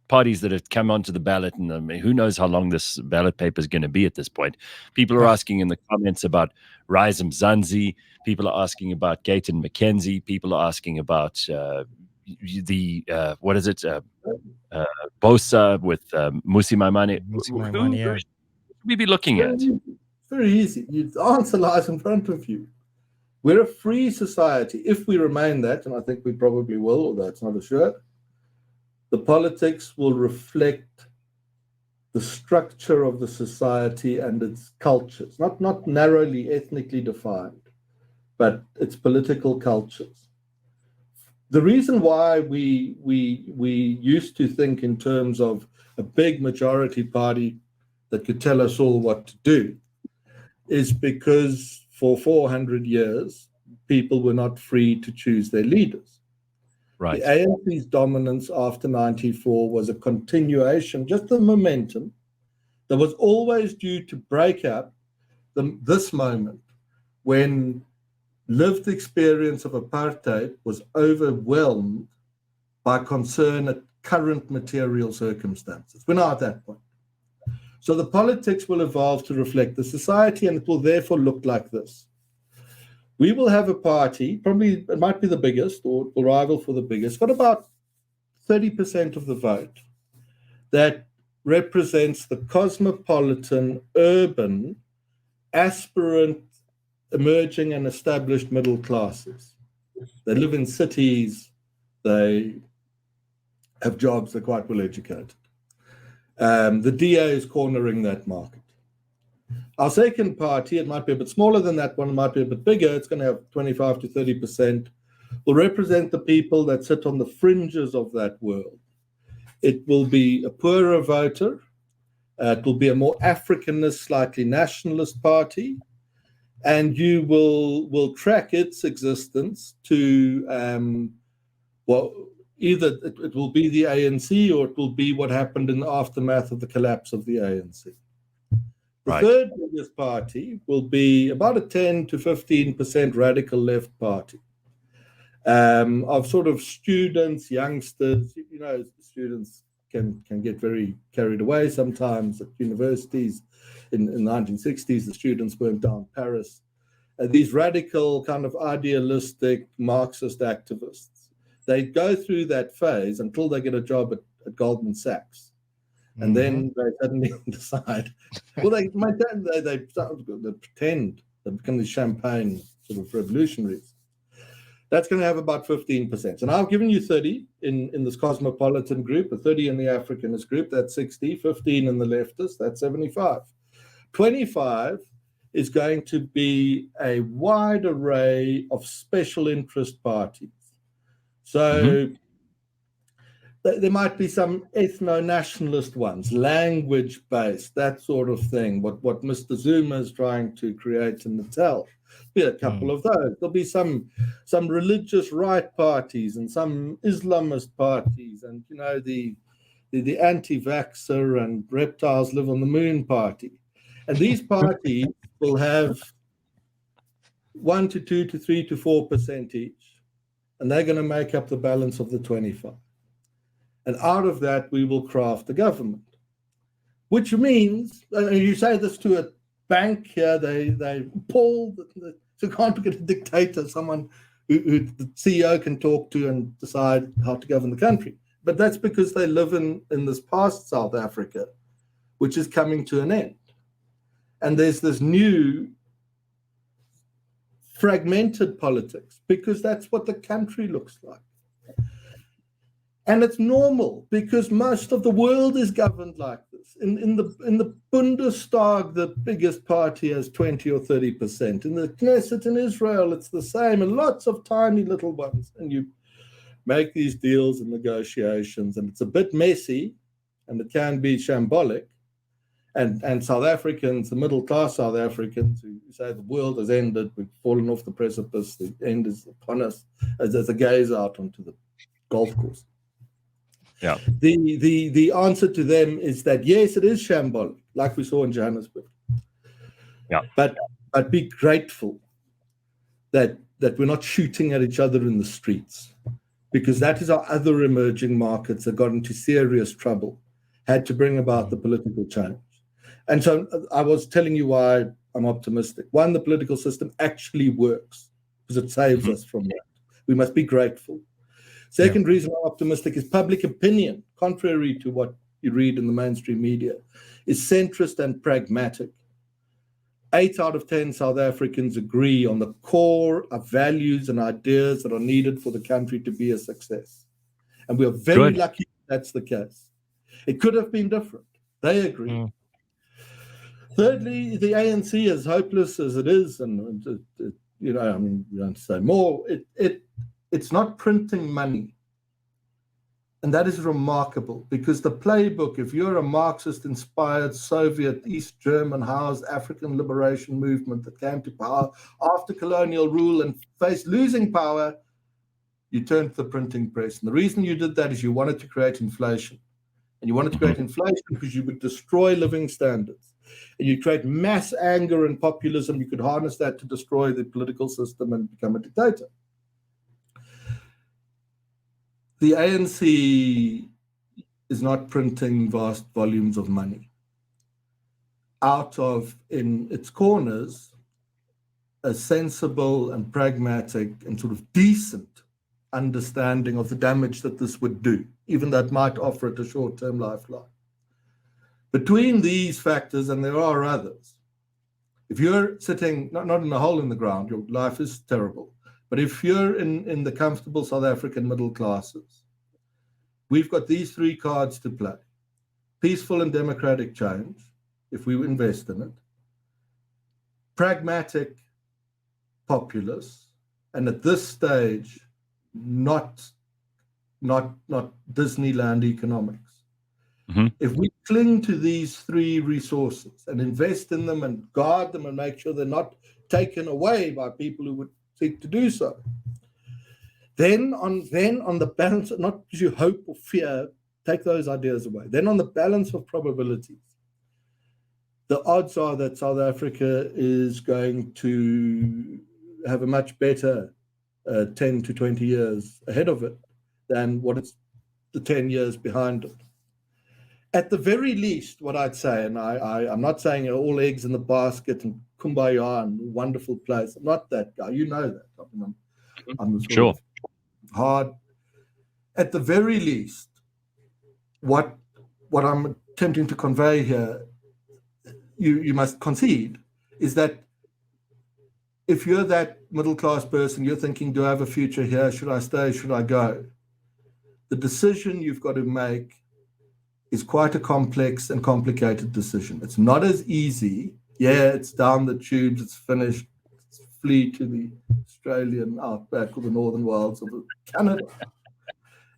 parties that have come onto the ballot, and I mean, who knows how long this ballot paper is going to be at this point. People are asking in the comments about Rise Mzansi. People are asking about Gayton McKenzie. People are asking about what is it? Bosa with Musi Maimane. Who should we be looking at? Very easy. The answer lies in front of you. We're a free society. If we remain that, and I think we probably will, although it's not assured, the politics will reflect the structure of the society and its cultures, not narrowly ethnically defined, but its political cultures. The reason why we used to think in terms of a big majority party that could tell us all what to do is because for 400 years, people were not free to choose their leaders. Right. The ANC's dominance after 94 was a continuation, just the momentum that was always due to break up this moment when lived experience of apartheid was overwhelmed by concern at current material circumstances. We're now at that point. So the politics will evolve to reflect the society, and it will therefore look like this. We will have a party, probably it might be the biggest or rival for the biggest, got about 30% of the vote that represents the cosmopolitan, urban, aspirant, emerging and established middle classes. They live in cities, they have jobs, they're quite well educated. The DA is cornering that market. Our second party, it might be a bit smaller than that one, it might be a bit bigger, it's going to have 25 to 30%, will represent the people that sit on the fringes of that world. It will be a poorer voter, it will be a more Africanist, slightly nationalist party, and you will track its existence to, either it will be the ANC or it will be what happened in the aftermath of the collapse of the ANC. The third biggest party will be about a 10 to 15% radical left party of sort of students, youngsters. Students can get very carried away sometimes at universities. In the 1960s, the students burnt down Paris. These radical, kind of idealistic Marxist activists, they go through that phase until they get a job at Goldman Sachs. And then they suddenly decide, well, they pretend they become these champagne sort of revolutionaries. That's going to have about 15%. And I've given you 30 in this cosmopolitan group, a 30 in the Africanist group, that's 60, 15 in the leftist, that's 75. 25 is going to be a wide array of special interest parties. So there might be some ethno-nationalist ones, language-based, that sort of thing, what Mr. Zuma is trying to create in Natal. Be a couple of those. There'll be some religious right parties and some Islamist parties, and the anti-vaxxer and reptiles live on the moon party. And these parties will have 1 to 2 to 3 to 4% each, and they're going to make up the balance of the 25. And out of that, we will craft a government, which means, you say this to a bank here, Paul, so can't get a dictator, someone who the CEO can talk to and decide how to govern the country. But that's because they live in this past South Africa, which is coming to an end. And there's this new fragmented politics, because that's what the country looks like. And it's normal, because most of the world is governed like this. In the Bundestag, the biggest party has 20 or 30%. In the Knesset in Israel, it's the same, and lots of tiny little ones. And you make these deals and negotiations, and it's a bit messy, and it can be shambolic. And South Africans, the middle-class South Africans, who say the world has ended, we've fallen off the precipice, the end is upon us, as there's a gaze out onto the golf course. Yeah. The answer to them is that, yes, it is shambolic, like we saw in Johannesburg. Yeah. But be grateful that we're not shooting at each other in the streets, because that is how other emerging markets have got into serious trouble, had to bring about the political change. And so I was telling you why I'm optimistic. One, the political system actually works, because it saves us from that. We must be grateful. Second reason I'm optimistic is public opinion, contrary to what you read in the mainstream media, is centrist and pragmatic. 8 out of 10 South Africans agree on the core of values and ideas that are needed for the country to be a success. And we are very lucky that's the case. It could have been different. They agree. Thirdly, the ANC, as hopeless as it is, and you don't say more, it's not printing money. And that is remarkable, because the playbook, if you're a Marxist-inspired Soviet, East German housed African liberation movement that came to power after colonial rule and faced losing power, you turned to the printing press. And the reason you did that is you wanted to create inflation. And you wanted to create inflation because you would destroy living standards. And you create mass anger and populism. You could harness that to destroy the political system and become a dictator. The ANC is not printing vast volumes of money. Out of, in its corners, a sensible and pragmatic and sort of decent understanding of the damage that this would do, even though it might offer it a short-term lifeline. Between these factors, and there are others, if you're sitting not in a hole in the ground, your life is terrible. But if you're in the comfortable South African middle classes, we've got these 3 cards to play. Peaceful and democratic change, if we invest in it. Pragmatic populace, and at this stage, not Disneyland economics. If we cling to these 3 resources and invest in them and guard them and make sure they're not taken away by people who would seek to do so, then on the balance, not because you hope or fear, take those ideas away. Then on the balance of probabilities, the odds are that South Africa is going to have a much better 10 to 20 years ahead of it than what it's the 10 years behind it. At the very least, what I'd say, and I'm not saying all eggs in the basket and kumbaya and wonderful place. I'm not that guy. You know that. I mean, I'm sure hard. At the very least, what I'm attempting to convey here, you must concede, is that if you're that middle-class person, you're thinking, do I have a future here? Should I stay? Should I go? The decision you've got to make is quite a complex and complicated decision. It's not as easy. Yeah, it's down the tubes, it's finished. It's flee to the Australian outback or the northern wilds of Canada.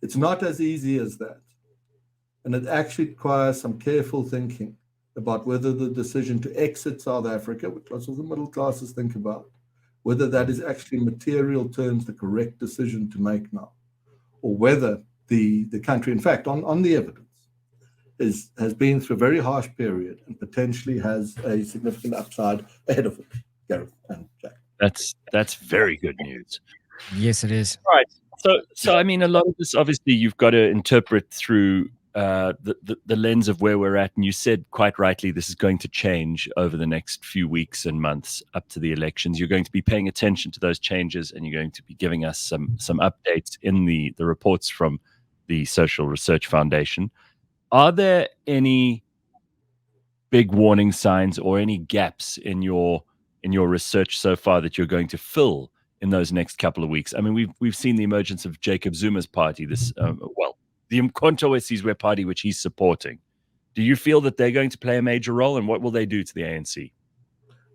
It's not as easy as that. And it actually requires some careful thinking about whether the decision to exit South Africa, which lots of the middle classes think about, whether that is actually in material terms the correct decision to make now, or whether the country, in fact, on the evidence, has been through a very harsh period and potentially has a significant upside ahead of it, Gareth and Jack. That's very good news. Yes, it is. Right. So I mean, a lot of this, obviously, you've got to interpret through the lens of where we're at. And you said quite rightly, this is going to change over the next few weeks and months up to the elections. You're going to be paying attention to those changes, and you're going to be giving us some updates in the reports from the Social Research Foundation. Are there any big warning signs or any gaps in your research so far that you're going to fill in those next couple of weeks? I mean, we've seen the emergence of Jacob Zuma's party, the Umkhonto we Sizwe party, which he's supporting. Do you feel that they're going to play a major role, and what will they do to the ANC?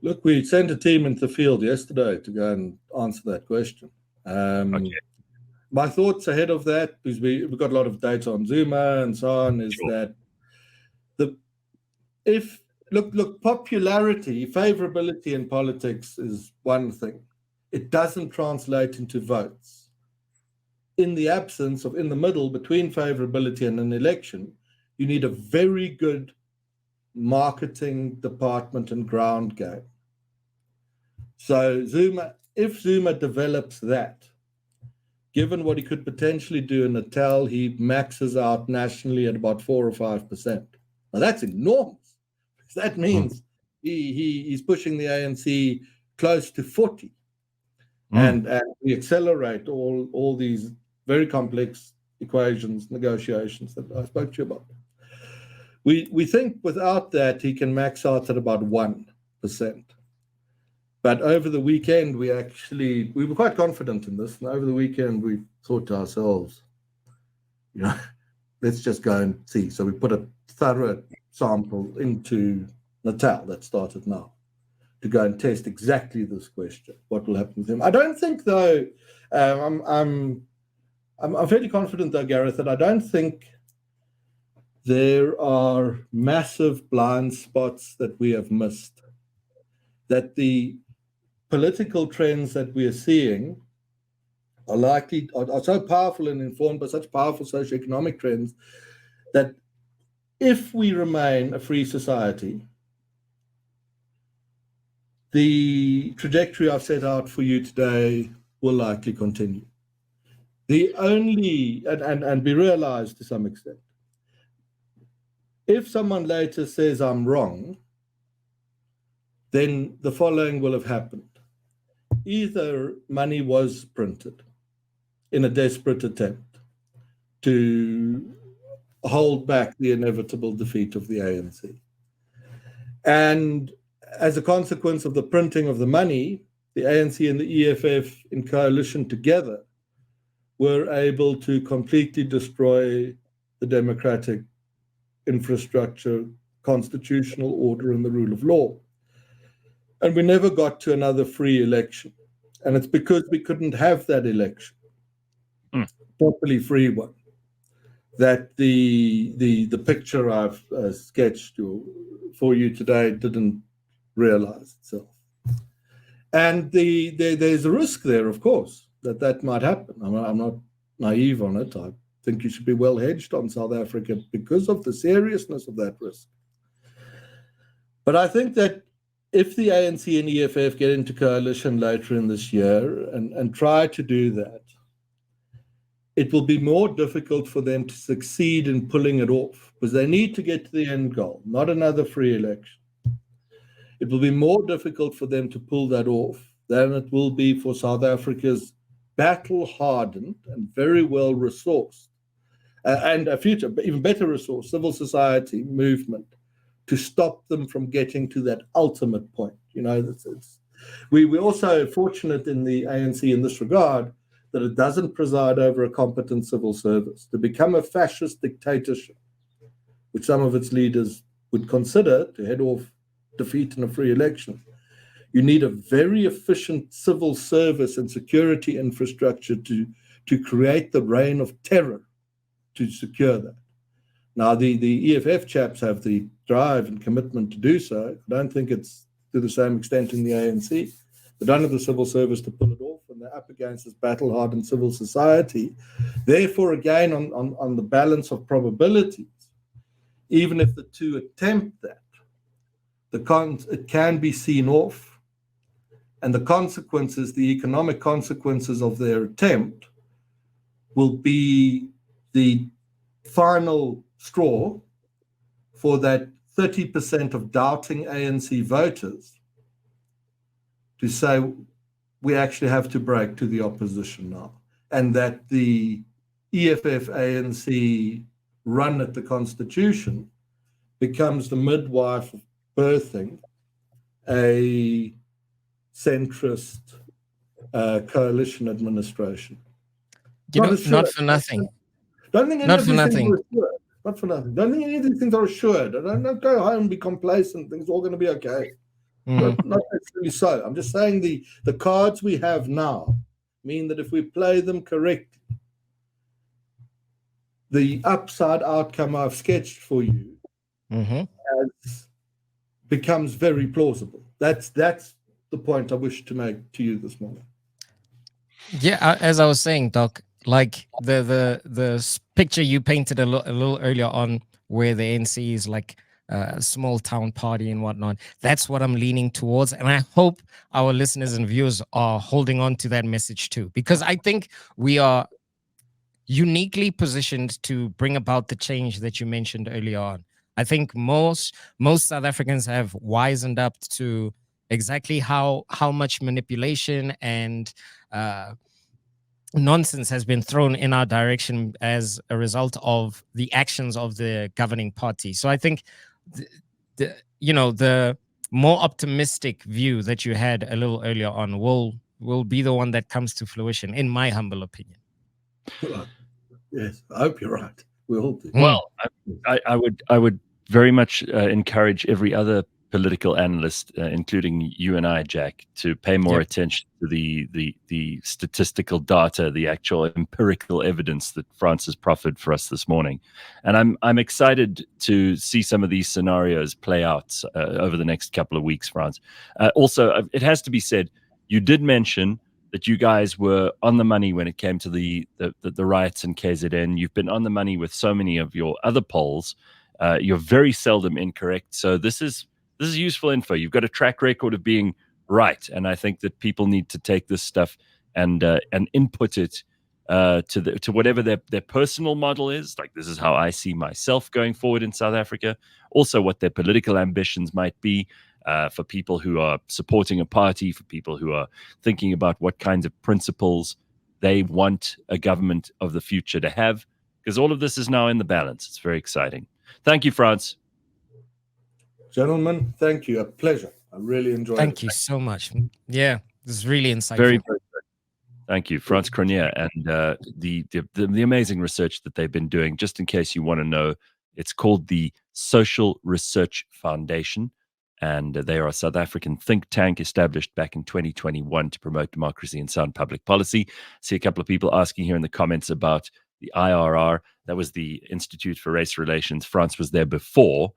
Look, we sent a team into the field yesterday to go and answer that question. Okay. My thoughts ahead of that, because we've got a lot of data on Zuma and so on, is Sure. that popularity, favorability in politics is one thing. It doesn't translate into votes. In the absence of, in the middle between favorability and an election, you need a very good marketing department and ground game. So if Zuma develops that, given what he could potentially do in Natal, he maxes out nationally at about 4 or 5%. Now that's enormous. That means he's pushing the ANC close to 40. And we accelerate all these very complex equations, negotiations that I spoke to you about. We think without that, he can max out at about 1%. But over the weekend, we were quite confident in this. And over the weekend, we thought to ourselves, let's just go and see. So we put a thorough sample into Natal that started now to go and test exactly this question. What will happen with him? I don't think, though, I'm fairly confident, though, Gareth, that I don't think there are massive blind spots that we have missed, that the political trends that we are seeing are so powerful and informed by such powerful socioeconomic trends that if we remain a free society, the trajectory I've set out for you today will likely continue. The only, and be realized to some extent, if someone later says I'm wrong, then the following will have happened. Either money was printed in a desperate attempt to hold back the inevitable defeat of the ANC. And as a consequence of the printing of the money, the ANC and the EFF in coalition together were able to completely destroy the democratic infrastructure, constitutional order, and the rule of law. And we never got to another free election. And it's because we couldn't have that election, properly free one, that the picture I've sketched for you today didn't realize itself. And there's a risk there, of course, that might happen. I'm not naive on it. I think you should be well hedged on South Africa because of the seriousness of that risk. But I think that if the ANC and EFF get into coalition later in this year and try to do that, it will be more difficult for them to succeed in pulling it off because they need to get to the end goal, not another free election. It will be more difficult for them to pull that off than it will be for South Africa's battle-hardened and very well-resourced and a future, even better resourced civil society movement to stop them from getting to that ultimate point. We're also fortunate in the ANC in this regard that it doesn't preside over a competent civil service. To become a fascist dictatorship, which some of its leaders would consider to head off defeat in a free election, you need a very efficient civil service and security infrastructure to create the reign of terror to secure that. Now, the EFF chaps have the drive and commitment to do so. I don't think it's to the same extent in the ANC. They don't have the civil service to pull it off, and they're up against this battle-hardened civil society. Therefore, again, on the balance of probabilities, even if the two attempt that, it can be seen off, and the consequences, the economic consequences of their attempt, will be the final straw for that 30% of doubting ANC voters to say we actually have to break to the opposition now, and that the EFF ANC run at the constitution becomes the midwife of birthing a centrist coalition administration. Not for nothing. Don't think any of these things are assured. Not for nothing. Don't think any of these things are assured. Don't go home and be complacent. Things are all going to be okay. Not necessarily so. I'm just saying the cards we have now mean that if we play them correctly, the upside outcome I've sketched for you becomes very plausible. That's the point I wish to make to you this morning. Yeah, as I was saying, Doc, like the picture you painted a little earlier on, where the ANC is like a small town party and whatnot. That's what I'm leaning towards, and I hope our listeners and viewers are holding on to that message too, because I think we are uniquely positioned to bring about the change that you mentioned earlier on. I think most South Africans have wisened up to exactly how much manipulation and nonsense has been thrown in our direction as a result of the actions of the governing party. So I think the more optimistic view that you had a little earlier on will be the one that comes to fruition, in my humble opinion. Yes, I hope you're right. We all do. Well, I would very much encourage every other political analyst, including you and I, Jack, to pay more attention to the statistical data, the actual empirical evidence that Frans has proffered for us this morning. And I'm excited to see some of these scenarios play out over the next couple of weeks, Frans. Also, it has to be said, you did mention that you guys were on the money when it came to the riots in KZN. You've been on the money with so many of your other polls. You're very seldom incorrect. So this is useful info. You've got a track record of being right, and I think that people need to take this stuff and input it to whatever their personal model is. Like, this is how I see myself going forward in South Africa. Also, what their political ambitions might be for people who are supporting a party, for people who are thinking about what kinds of principles they want a government of the future to have. Because all of this is now in the balance. It's very exciting. Thank you, Frans. Gentlemen, thank you. A pleasure. I really enjoyed it. Thank you so much. Yeah, this is really insightful. Very, very good. Thank you, Frans Cronje, and the amazing research that they've been doing. Just in case you want to know, it's called the Social Research Foundation, and they are a South African think tank established back in 2021 to promote democracy and sound public policy. See a couple of people asking here in the comments about the IRR. That was the Institute for Race Relations. Frans was there before,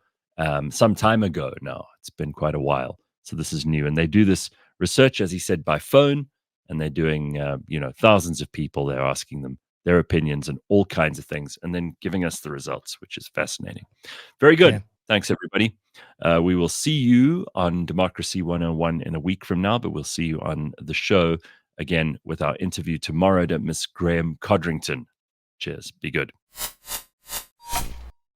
some time ago now. It's been quite a while. So this is new. And they do this research, as he said, by phone. And they're doing, thousands of people. They're asking them their opinions and all kinds of things, and then giving us the results, which is fascinating. Very good. Yeah. Thanks, everybody. We will see you on Democracy 101 in a week from now, but we'll see you on the show again with our interview tomorrow to Miss Graham Codrington. Cheers. Be good.